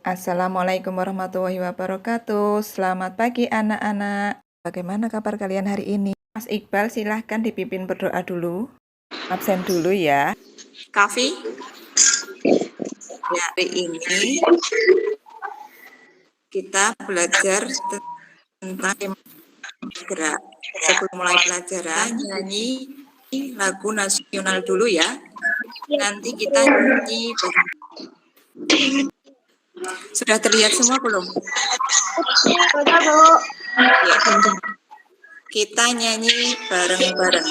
Assalamualaikum warahmatullahi wabarakatuh. Selamat pagi anak-anak. Bagaimana kabar kalian hari ini? Mas Iqbal silahkan dipimpin berdoa dulu. Absen dulu ya. Kafi, hari ini kita belajar tentang gerak. Sebelum mulai pelajaran, nyanyi lagu nasional dulu ya. Nanti kita nyanyi. Sudah terlihat semua belum? Sudah, Bu. Ya. Kita nyanyi bareng-bareng.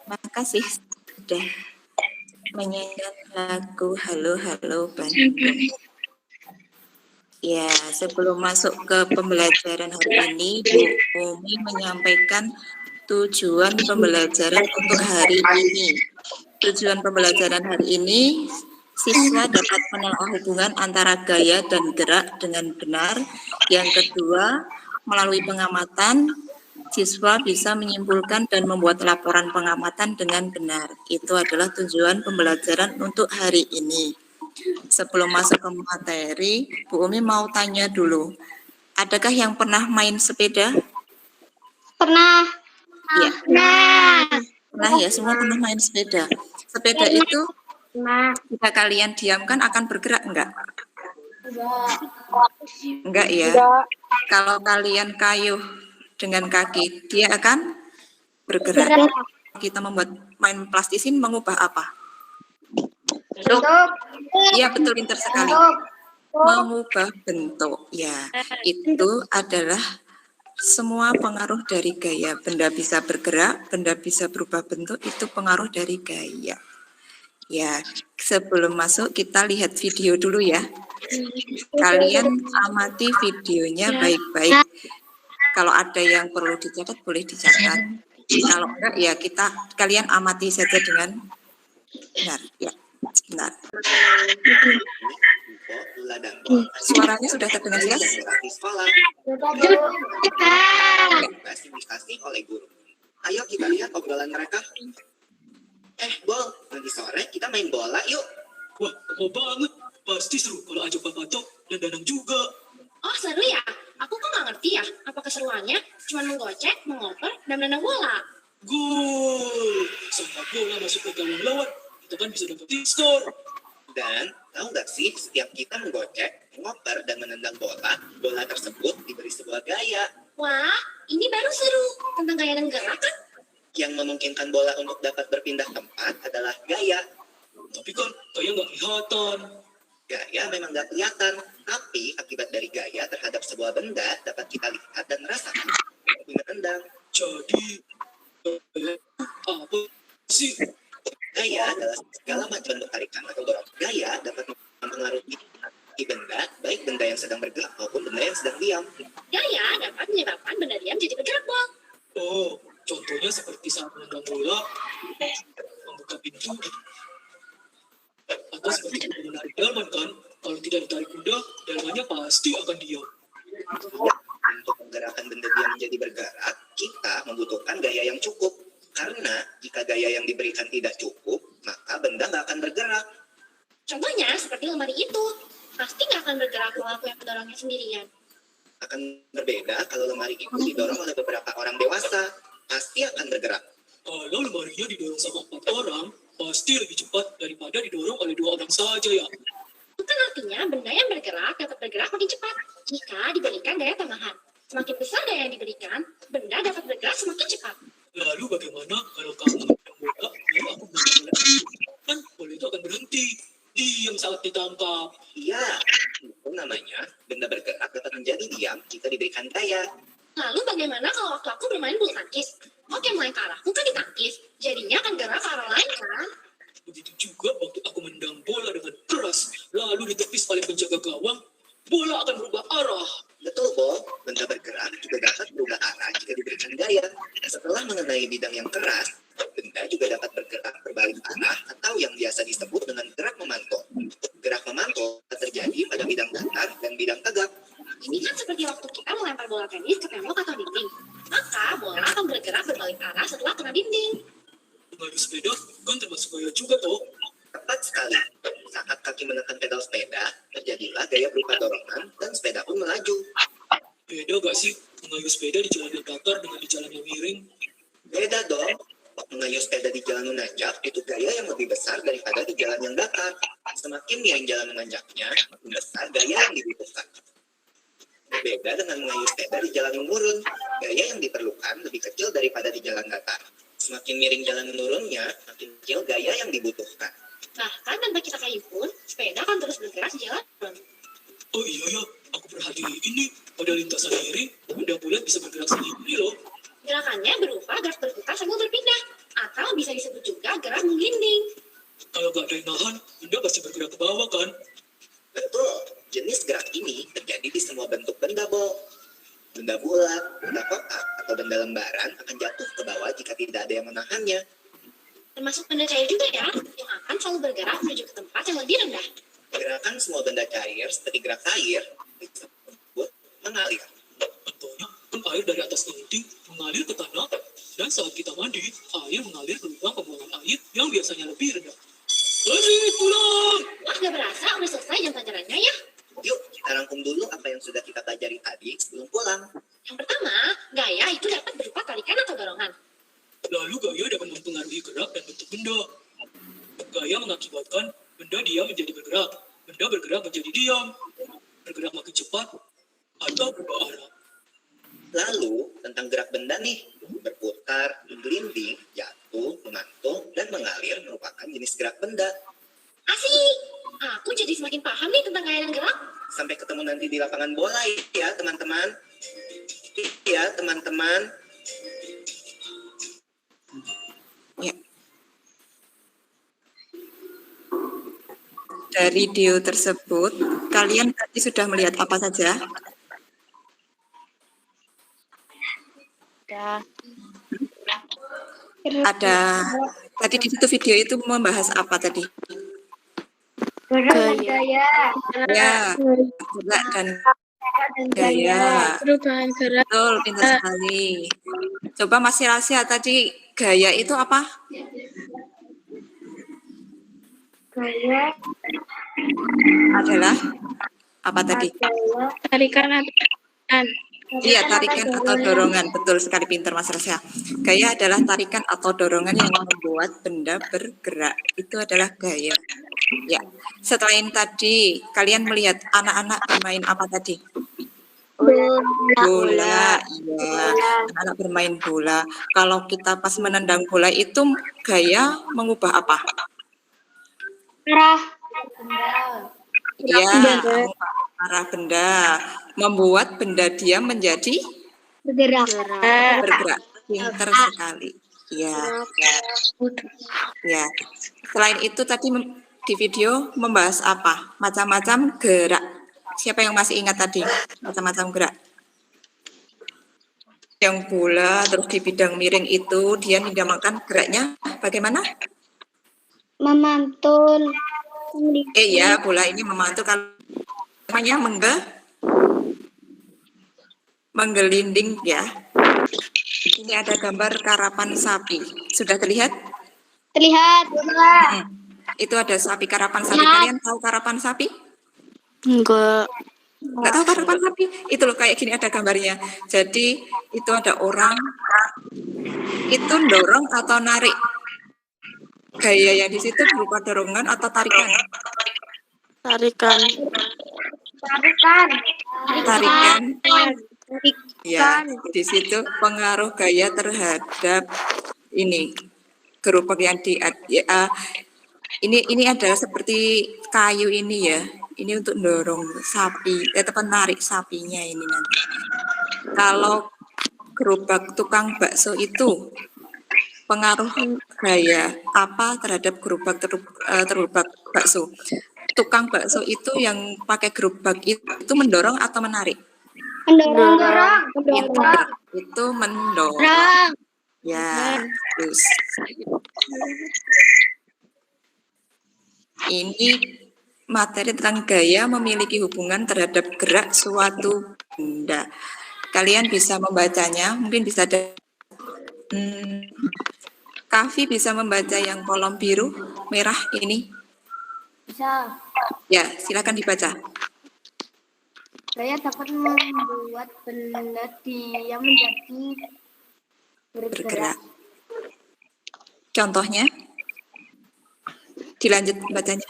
Makasih sudah menyanyikan lagu Halo Halo Bandung. Ya, sebelum masuk ke pembelajaran hari ini, Bu Umi menyampaikan tujuan pembelajaran untuk hari ini. Tujuan pembelajaran hari ini, siswa dapat menelaah hubungan antara gaya dan gerak dengan benar. Yang kedua, melalui pengamatan, siswa bisa menyimpulkan dan membuat laporan pengamatan dengan benar. Itu adalah tujuan pembelajaran untuk hari ini. Sebelum masuk ke materi, Bu Umi mau tanya dulu. Adakah yang pernah main sepeda? Pernah. Ya. Pernah ya, semua pernah main sepeda. Sepeda itu jika kalian diamkan akan bergerak enggak? Enggak ya. Kalau kalian kayuh dengan kaki, dia akan bergerak. Kita membuat main plastisin mengubah apa? Iya, betul, pintar sekali. Mengubah bentuk. Ya, itu adalah semua pengaruh dari gaya. Benda bisa bergerak, benda bisa berubah bentuk, itu pengaruh dari gaya. Ya, sebelum masuk kita lihat video dulu ya. Kalian amati videonya baik-baik. Kalau ada yang perlu dicatat, boleh dicatat. Kalau enggak, ya kalian amati saja dengan benar. Ya, sebentar. Suaranya sudah terdengar jelas? Dikasih oleh guru. Ayo kita lihat obrolan mereka. Bol, nanti sore kita main bola yuk. Wah, mau banget. Pasti seru kalau ajak Pak Patok dan Danang juga. Oh, seru ya? Aku kok nggak ngerti ya. Apa keseruannya? Cuma menggocek, mengoper, dan menendang bola. Gol! Saat bola masuk ke gawang lawan, kita kan bisa dapetin skor. Dan tahu nggak sih, setiap kita menggocek, mengoper, dan menendang bola, bola tersebut diberi sebuah gaya. Wah, ini baru seru. Tentang gaya dan gerak kan? Yang memungkinkan bola untuk dapat berpindah tempat adalah gaya. Tapi kan kayak nggak kelihatan. Gaya memang nggak kelihatan, tapi akibat dari gaya terhadap sebuah benda dapat kita lihat dan merasakan. Menendang. Jadi, apa sih? Gaya adalah segala macam bentuk tarikan atau dorongan. Gaya dapat mempengaruhi benda, baik benda yang sedang bergerak maupun benda yang sedang diam. Gaya dapat menyebabkan benda diam jadi bergerak, Bol. Oh, contohnya seperti saat menendang bola, membuka pintu, atau seperti menarik delman kan? Kalau tidak ditarik kuda, delmannya pasti akan diam. Untuk menggerakkan benda diam menjadi bergerak, kita membutuhkan gaya yang cukup. Karena jika gaya yang diberikan tidak cukup, maka benda nggak akan bergerak. Contohnya seperti lemari itu. Pasti nggak akan bergerak kalau aku yang mendorongnya sendirian. Akan berbeda kalau lemari itu didorong oleh beberapa orang dewasa. Pasti akan bergerak. Kalau lemarinya didorong sama 4 orang, pasti lebih cepat daripada didorong oleh 2 orang saja ya. Itu kan artinya benda yang bergerak dapat bergerak makin cepat jika diberikan gaya tambahan. Semakin besar gaya yang diberikan, benda dapat bergerak semakin cepat. Lalu bagaimana kalau kamu menendang bola, lalu aku menendang bola? Kan bola itu akan berhenti. Diam saat ditangkap. Iya, itu namanya benda bergerak dapat menjadi diam jika diberikan gaya. Lalu bagaimana kalau waktu aku bermain bulu tangkis? Oke, mulai ke arahku kan ditangkis. Jadinya akan gerak ke arah lain kan? Begitu juga waktu aku menendang bola dengan keras, lalu ditepis oleh penjaga gawang, bola akan berubah arah. Betul, Bo. Benda bergerak juga dapat berubah arah jika diberikan gaya. Setelah mengenai bidang yang keras, benda juga dapat bergerak berbalik arah atau yang biasa disebut dengan gerak memantul. Gerak memantul terjadi pada bidang datar dan bidang tegak. Ini kan seperti waktu kita melempar bola tenis ke tembok atau dinding. Maka bola akan bergerak berbalik arah setelah kena dinding. Mengayuh sepeda kan termasuk gaya juga toh. Tepat sekali. Saat kaki menekan pedal sepeda, terjadilah gaya berupa dorongan dan sepeda pun melaju. Beda gak sih mengayuh sepeda di jalan yang datar dengan di jalan yang miring? Beda dong. Mengayuh sepeda di jalan menanjak itu gaya yang lebih besar daripada di jalan yang datar. Semakin miring jalan menanjaknya, makin besar gaya yang dibutuhkan. Berbeda dengan mengayuh sepeda di jalan yang menurun, gaya yang diperlukan lebih kecil daripada di jalan datar. Semakin miring jalan menurunnya, makin kecil gaya yang dibutuhkan. Bahkan tanpa kita kayu pun, sepeda akan terus bergerak di jalan. Oh iya ya, aku perhatiin ini pada lintasan miring, benda bulat bisa bergerak sendiri loh. Gerakannya berupa gerak berputar sambil berpindah, atau bisa disebut juga gerak menggelinding. Kalau gak ada yang nahan, benda pasti bergerak ke bawah kan? Betul, jenis gerak ini terjadi di semua bentuk benda, Bo. Benda bulat, benda kotak, atau benda lembaran akan jatuh ke bawah jika tidak ada yang menahannya. Termasuk benda cair juga ya, yang akan selalu bergerak menuju ke tempat yang lebih rendah. Gerakan semua benda cair seperti gerak air disebut mengalir. Contohnya, kan air dari atas dinding mengalir ke tanah, dan saat kita mandi, air mengalir ke lubang pembuangan air yang biasanya lebih rendah. Lari pulang! Wah, gak berasa udah selesai jam pelajarannya ya. Yuk, kita rangkum dulu apa yang sudah kita pelajari tadi sebelum pulang. Yang pertama, gaya itu dapat berupa tarikan atau dorongan. Lalu gaya dapat mempengaruhi gerak dan bentuk benda. Gaya mengakibatkan benda diam menjadi bergerak, benda bergerak menjadi diam, bergerak makin cepat, atau berubah arah. Lalu, tentang gerak benda nih, berputar, menggelinding, jatuh, memantul, dan mengalir merupakan jenis gerak benda. Asik! Aku jadi semakin paham nih tentang gaya dan gerak. Sampai ketemu nanti di lapangan bola ya, teman-teman. Iya, teman-teman. Ya. Dari video tersebut, kalian tadi sudah melihat apa saja? Ada tadi di situ video itu membahas apa tadi? Gaya. Ya, gerak dan gaya. Perubahan gerak. Betul, pintar sekali. Coba Mas Rasia tadi gaya itu apa? Gaya Adalah apa tadi? tarikan atau Iya, tarikan atau dorongan. Betul sekali, pintar Mas Rasia. Gaya adalah tarikan atau dorongan yang membuat benda bergerak. Itu adalah gaya. Ya. Selain tadi, kalian melihat anak-anak bermain apa tadi? Bola. Iya, anak-anak bermain bola. Kalau kita pas menendang bola itu gaya mengubah apa? arah. Iya, mengubah arah benda. Membuat benda dia menjadi Bergerak. bergerak. Pintar sekali. Ya. Ya. Selain itu tadi di video membahas apa? Macam-macam gerak. Siapa yang masih ingat tadi? Macam-macam gerak. Yang bola terus di bidang miring itu dia dinamakan geraknya bagaimana? Memantul. Ya, bola ini memantul kalau namanya menggelinding ya. Ini ada gambar karapan sapi. Sudah terlihat? Terlihat. Itu ada sapi, karapan sapi. Kalian tahu karapan sapi? Enggak. Nggak tahu karapan sapi? Itu loh kayak gini ada gambarnya. Jadi itu ada orang itu dorong atau narik. Gaya yang di situ berupa dorongan atau tarikan? Tarikan. Tarikan. Ya, di situ pengaruh gaya terhadap ini gerobak yang ini adalah seperti kayu ini ya. Ini untuk dorong sapi, menarik sapinya ini nanti. Kalau gerobak tukang bakso itu pengaruh gaya apa terhadap gerobak bakso? Tukang bakso itu yang pakai gerobak itu mendorong atau menarik? Mendorong. Pintar. Itu mendorong. Ya, terus. Ini materi tentang gaya memiliki hubungan terhadap gerak suatu benda. Kalian bisa membacanya, mungkin bisa ada. Kavi bisa membaca yang kolom biru, merah ini. Bisa. Ya, silakan dibaca. Gaya dapat membuat benda diam menjadi Bergerak. Contohnya, dilanjut bacanya.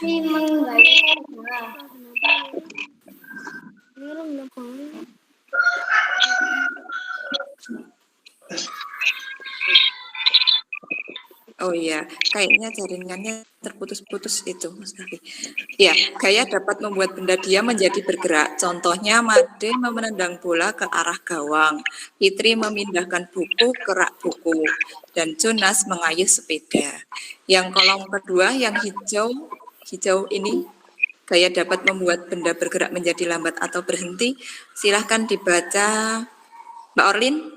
Oh iya, kayaknya jaringannya terputus-putus itu, Mas Kavi. Ya, gaya dapat membuat benda diam menjadi bergerak. Contohnya, Made menendang bola ke arah gawang, Fitri memindahkan buku ke rak buku, dan Jonas mengayuh sepeda. Yang kolom kedua, yang hijau ini, gaya dapat membuat benda bergerak menjadi lambat atau berhenti. Silahkan dibaca, Mbak Orlin.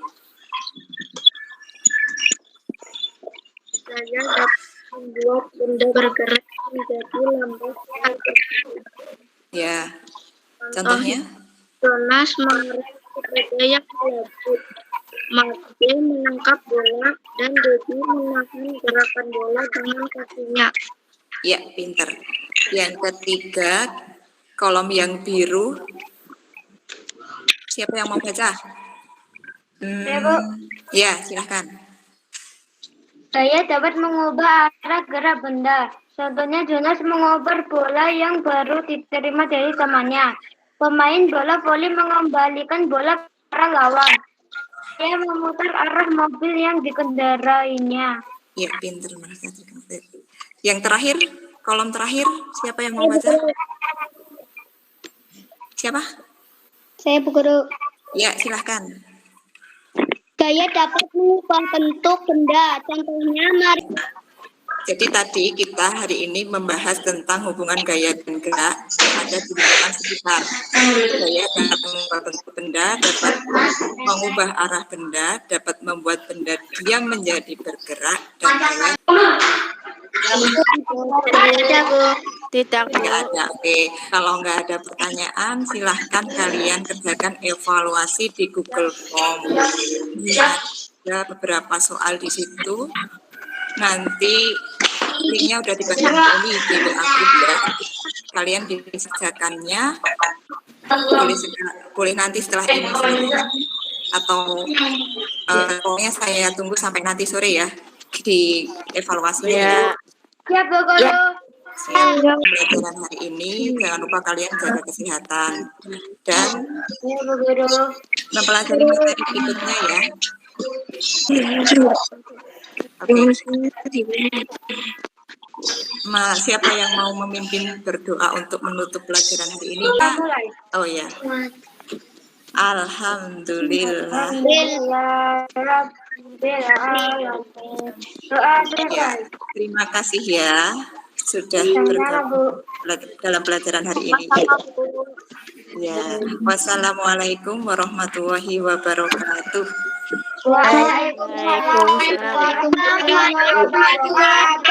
Gaya dapat membuat benda bergerak menjadi lambat. Ya, contohnya? Jonas mengerik sepeda yang melaju. Made menangkap bola dan Dedi menahan gerakan bola dengan kakinya. Ya, pinter. Yang ketiga, kolom yang biru. Siapa yang mau baca? Ya, silahkan. Gaya dapat mengubah arah gerak benda. Contohnya Jonas mengoper bola yang baru diterima dari temannya. Pemain bola voli mengembalikan bola ke arah lawan. Dia memutar arah mobil yang dikendarainya. Ya, pinter. Yang terakhir, kolom terakhir, siapa yang mau baca? Siapa? Saya Bu Guru. Ya, silahkan. Gaya dapat mengubah bentuk benda. Contohnya mari. Jadi tadi kita hari ini membahas tentang hubungan gaya dan gerak ada di lingkungan sekitar. Gaya dapat mengubah bentuk benda, dapat mengubah arah benda, dapat membuat benda diam menjadi bergerak, dan gaya Tidak ada. Oke, kalau nggak ada pertanyaan, silahkan kalian kerjakan evaluasi di Google Form. Ada beberapa soal di situ. Nanti linknya udah dibagikan ini di WA group ya. Kalian dikerjakannya boleh nanti setelah ini selesai, atau pokoknya saya tunggu sampai nanti sore ya di evaluasinya. Ya. Ya, Bu Guru. Pembelajaran hari ini jangan lupa kalian jaga kesehatan dan mempelajari materi berikutnya ya. Oke. Siapa yang mau memimpin berdoa untuk menutup pelajaran hari ini? Oh ya. Alhamdulillah. Ya, terima kasih ya sudah bergabung dalam pelajaran hari ini. Ya, wassalamualaikum warahmatullahi wabarakatuh. Waalaikumsalam warahmatullahi wabarakatuh.